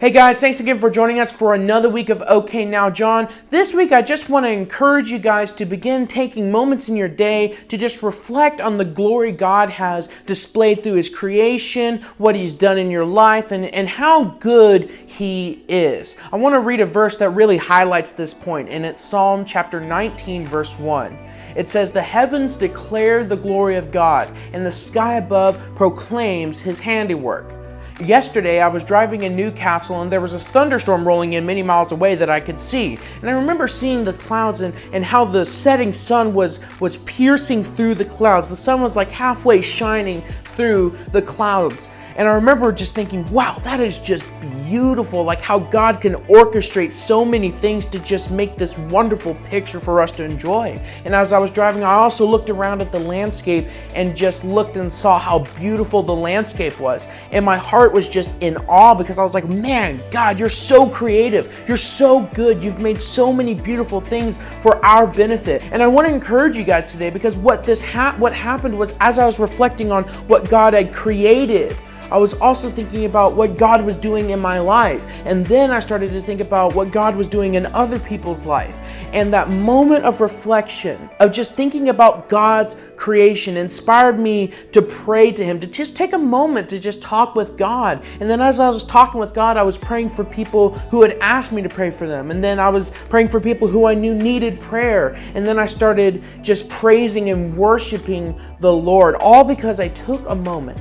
Hey guys, thanks again for joining us for another week of OK Now John. This week I just want to encourage you guys to begin taking moments in your day to just reflect on the glory God has displayed through His creation, what He's done in your life, and how good He is. I want to read a verse that really highlights this point, and it's Psalm chapter 19, verse 1. It says, "The heavens declare the glory of God, and the sky above proclaims His handiwork." Yesterday, I was driving in Newcastle and there was a thunderstorm rolling in many miles away that I could see. And I remember seeing the clouds and how the setting sun was piercing through the clouds. The sun was like halfway shining through the clouds. And I remember just thinking, wow, that is just beautiful. Like how God can orchestrate so many things to just make this wonderful picture for us to enjoy. And as I was driving, I also looked around at the landscape and just looked and saw how beautiful the landscape was. And my heart was just in awe because I was like, man, God, you're so creative. You're so good. You've made so many beautiful things for our benefit. And I want to encourage you guys today because what happened was as I was reflecting on what God had created, I was also thinking about what God was doing in my life. And then I started to think about what God was doing in other people's life. And that moment of reflection, of just thinking about God's creation, inspired me to pray to Him, to just take a moment to just talk with God. And then as I was talking with God, I was praying for people who had asked me to pray for them. And then I was praying for people who I knew needed prayer. And then I started just praising and worshiping the Lord, all because I took a moment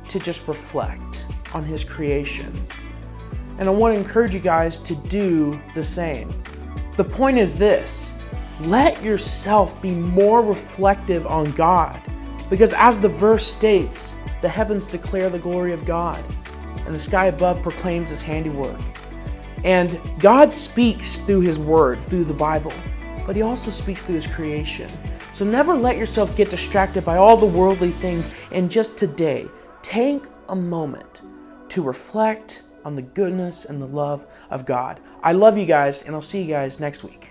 to just reflect on His creation. And I want to encourage you guys to do the same. The point is this: let yourself be more reflective on God, because as the verse states, the heavens declare the glory of God, and the sky above proclaims His handiwork. And God speaks through His word, through the Bible, but He also speaks through His creation. So never let yourself get distracted by all the worldly things, and just today, take a moment to reflect on the goodness and the love of God. I love you guys, and I'll see you guys next week.